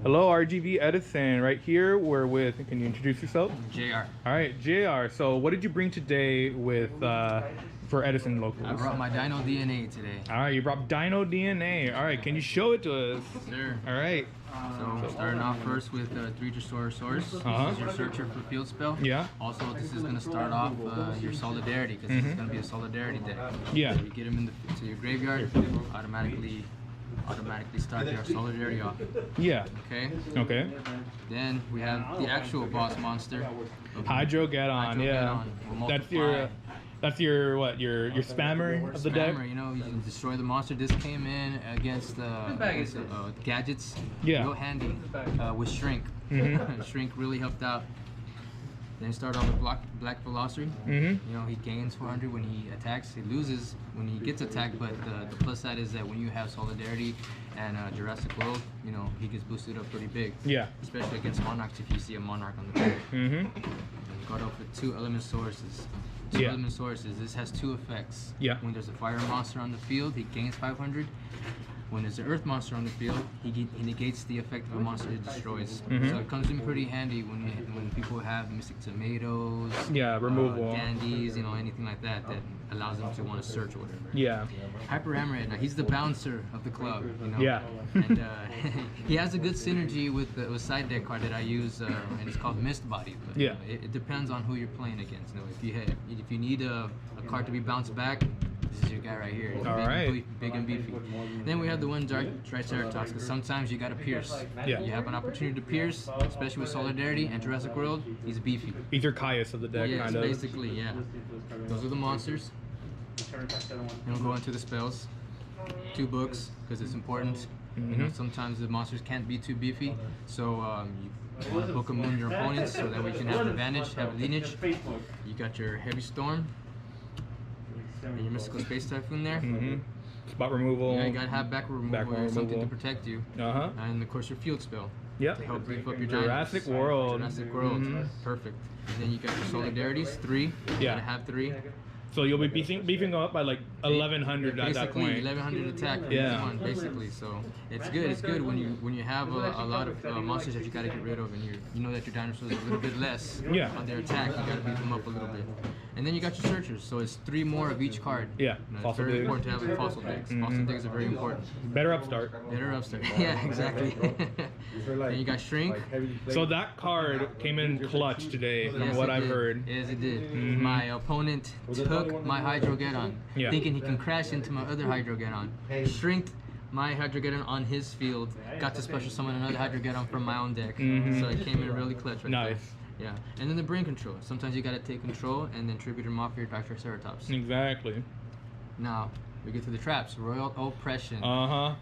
Hello, RGV Edison. Right here, we're with. Can you introduce yourself? JR. All right, JR. So, what did you bring today with for Edison locals? I brought my Dino DNA today. All right, you brought Dino DNA. All right, can you show it to us? Sure. All right. So starting off first with 3 Dinosaurs. This is your searcher for field spell. Yeah. Also, this is going to start off your solidarity because this is going to be a solidarity deck. Yeah. So you get them into your graveyard, automatically start your solidarity off. Yeah. Okay. Okay. Then we have the actual boss monster. Hydro-Geddon. Yeah. We'll That's your what? Your spammer of the deck. You know, you can destroy the monster. This came in against gadgets. Yeah. Real handy with shrink. Shrink really helped out. Then you start off with Black Velocity. You know, he gains 400 when he attacks. He loses when he gets attacked, but the plus side is that when you have Solidarity and Jurassic World, you know, he gets boosted up pretty big. Yeah. Especially against Monarchs if you see a Monarch on the board. And start off with 2 element sources. Element sources. This has 2 effects. Yeah. When there's a fire monster on the field, he gains 500. When there's an earth monster on the field, he negates the effect of a monster it destroys. So it comes in pretty handy when people have Mystic Tomatoes, removal, candies, you know, anything like that that allows them to want to search or whatever. Yeah. Hyper Hammerhead, now he's the bouncer of the club, you know. Yeah. And he has a good synergy with the side deck card that I use, and it's called Mist Body. But, yeah. It depends on who you're playing against. You know, if you need a card to be bounced back, this is your guy right here. He's big and beefy. Then we have the one Triceratops, because sometimes you gotta pierce. Yeah. You have an opportunity to pierce, especially with Solidarity and Jurassic World. He's beefy. He's your Caius of the deck, kind of. Basically, yeah. Those are the monsters. Then we'll go into the spells. 2 books, because it's important. You know, sometimes the monsters can't be too beefy, so you want to book them on your opponents so that we can have advantage, have lineage. You got your Heavy Storm. And your Mystical Space Typhoon there. Spot removal. Yeah, you gotta have back removal, something to protect you. And of course your field spell. Yeah. To help beef up your Jurassic World. Jurassic World. Perfect. And then you got your Solidarities, 3. You gotta have 3. So you'll be beefing up by like 1100 at that point. Basically 1100 attack for each one, basically. So it's good. It's good when you have a lot of monsters that you gotta get rid of, and you know that your dinosaurs are a little bit less on their attack. You gotta beef them up a little bit. And then you got your searchers, so it's 3 more of each card. Yeah. You know, it's very important to have the fossil digs. Fossil digs are very important. Better upstart. Better upstart. Yeah, exactly. Then you got Shrink. So that card came in clutch today, from what I've heard. Yes, it did. My opponent took my Hydro-Geddon, thinking he can crash into my other Hydro-Geddon. Shrinked my Hydro-Geddon on his field, got to special summon another Hydro-Geddon from my own deck. So it came in really clutch right there. Yeah, and then the brain control. Sometimes you gotta take control and then tribute them off your Triceratops. Exactly. Now, we get to the traps. Royal Oppression.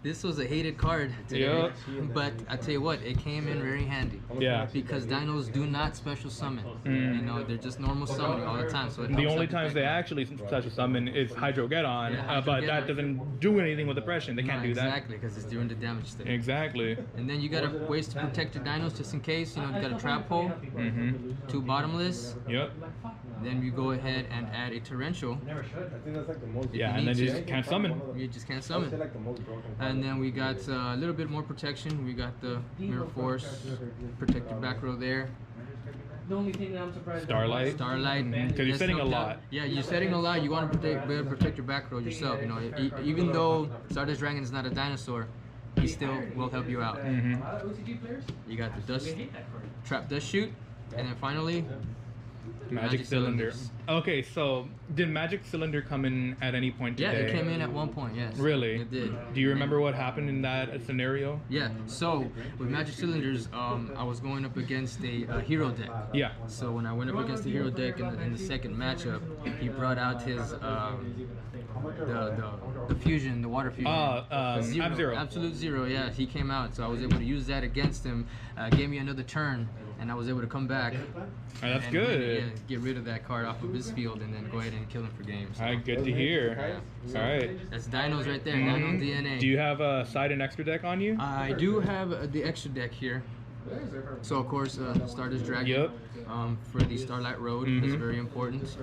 This was a hated card today, but I tell you what, it came in very handy. Yeah. Because dinos do not special summon. You know, they're just normal summoning all the time. So the only times they actually special summon is Hydro-Geddon, but that doesn't do anything with oppression. They can't do that. Exactly, because it's doing the damage state. Exactly. And then you got ways to protect your dinos just in case. You know, you got a trap hole, 2 bottomless. Yep. Then you go ahead and add a torrential. Yeah, and then you just can't summon. You just can't summon. And then we got a little bit more protection. We got the Mirror Force, protect your back row there. The only thing that I'm surprised Starlight. Because you're setting a lot. Yeah, you're setting a lot. You want to protect your back row yourself. You know, even though Stardust Dragon is not a dinosaur, he still will help you out. You got the Trap Dust Shoot, and then finally. Magic Cylinder. Okay, so did Magic Cylinder come in at any point today? Yeah, it came in at one point, yes. Really? It did. Do you remember what happened in that scenario? Yeah, so with Magic Cylinders, I was going up against a hero deck. Yeah. So when I went up against the hero deck in the second matchup, he brought out his the fusion, the water fusion. Zero. Absolute Zero, yeah. He came out, so I was able to use that against him. Gave me another turn, and I was able to come back. That's good. Get rid of that card off of his field and then go ahead and kill him for games. So. All right, good to hear. Yeah. All right. That's Dinos right there, Dino DNA. Do you have a side and extra deck on you? I do have the extra deck here. So of course, Stardust Dragon for the Starlight Road is very important.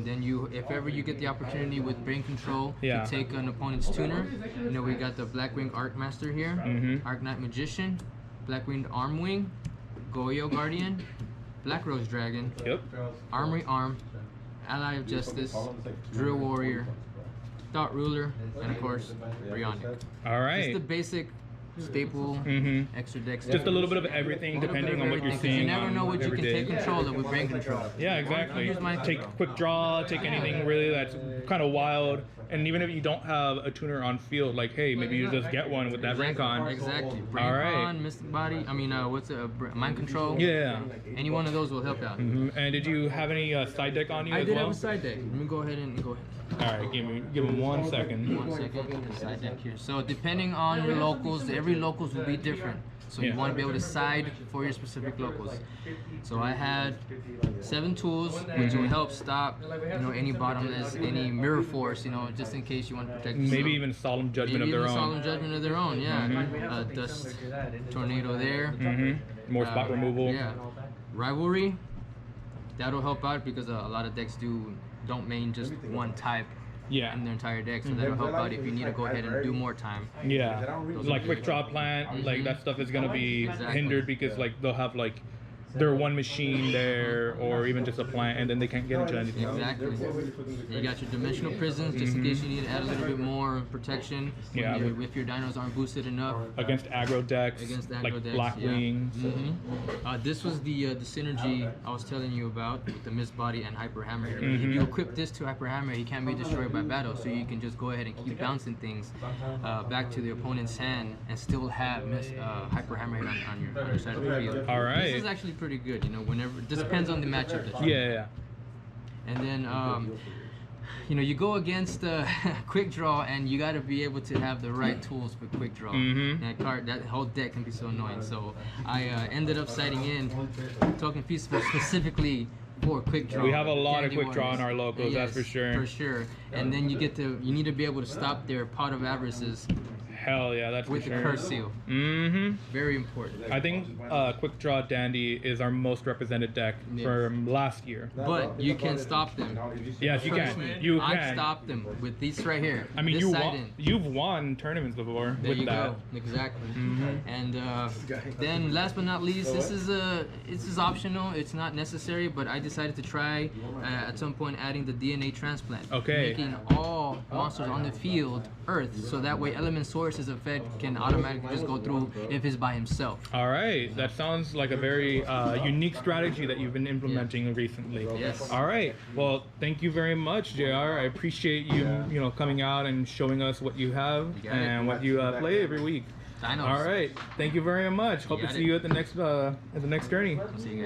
Then if ever you get the opportunity with Brain Control to take an opponent's tuner, you know we got the Blackwing Arc Master here, Arc Knight Magician. Black-winged armwing, Goyo Guardian, Black Rose Dragon, Yep. Armory Arm, Ally of Justice, Drill Warrior, Thought Ruler, and of course, Brionic. All right. Just the basic staple extra decks. Just a little bit of everything, depending on what you're seeing. You never know what you every can day. take control of with brain control. Yeah, exactly. Here's my Take quick draw, take anything really that's kind of wild. And even if you don't have a tuner on field, like, hey, maybe you just get one with that brain con. Exactly. Brain All right. con, Mystic Body. I mean, what's it? Mind control. Yeah. Any one of those will help out. And did you have any side deck on you I as did well? have a side deck. Let me go ahead and go ahead. All right, give him 1 second. 1 second. Side deck here. So depending on your locals, every locals will be different. So you Yeah. want to be able to side for your specific locals. So I had 7 tools, which will help stop, any bottomless, any mirror force, just in case you want to protect yourself. Maybe even solemn judgment Maybe of their even own. solemn judgment of their own, yeah. Dust tornado there. More spot removal. Yeah. Rivalry, that'll help out because a lot of decks don't main just one type Yeah. in their entire deck, so that'll help out if you need to go ahead and do more time. Yeah. Like quick draw plant, like that stuff is gonna be hindered because like they'll have like their one machine there or even just a plant and then they can't get into anything. Exactly. You got your dimensional prisons just in case you need to add a little bit more protection Yeah. if your dinos aren't boosted enough. Against aggro decks, Against the aggro like decks, Black yeah. Wings. This was the synergy I was telling you about with the Mist Body and Hyper Hammer. If you equip this to Hyper Hammer, he can't be destroyed by battle, so you can just go ahead and keep bouncing things back to the opponent's hand and still have Hyper Hammer hit on your side of the field. All right. This is actually pretty good, whenever, it just depends on the matchup that you Yeah. And then, you go against quick draw, and you got to be able to have the right tools for quick draw. That whole deck can be so annoying. So I ended up siding in Token Peaceful specifically for quick draw. We have a lot of Dandy quick draw in Warriors. our locals, that's for sure. For sure. And then you need to be able to stop their Pot of Avarices Hell yeah, that's with for the sure. Curse Seal. Mm-hmm. Very important. I think Quick Draw Dandy is our most represented deck from last year. But you can stop them. Yes, you Trust can. me, You I've can. stopped them with these right here. I mean, this side in. you've won tournaments before There with you that. go. Exactly. And then last but not least, this is optional. It's not necessary, but I decided to try at some point adding the DNA transplant. Okay. Making all monsters on the field Earth, so that way element sources effect can automatically just go through if he's by himself. All right, that sounds like a very unique strategy that you've been implementing recently. Yes. All right. Well, thank you very much, JR. I appreciate you, coming out and showing us what you have You got it. and what you play every week. Dinos. All right. Thank you very much. Hope to got see it. you at the next journey. See you guys.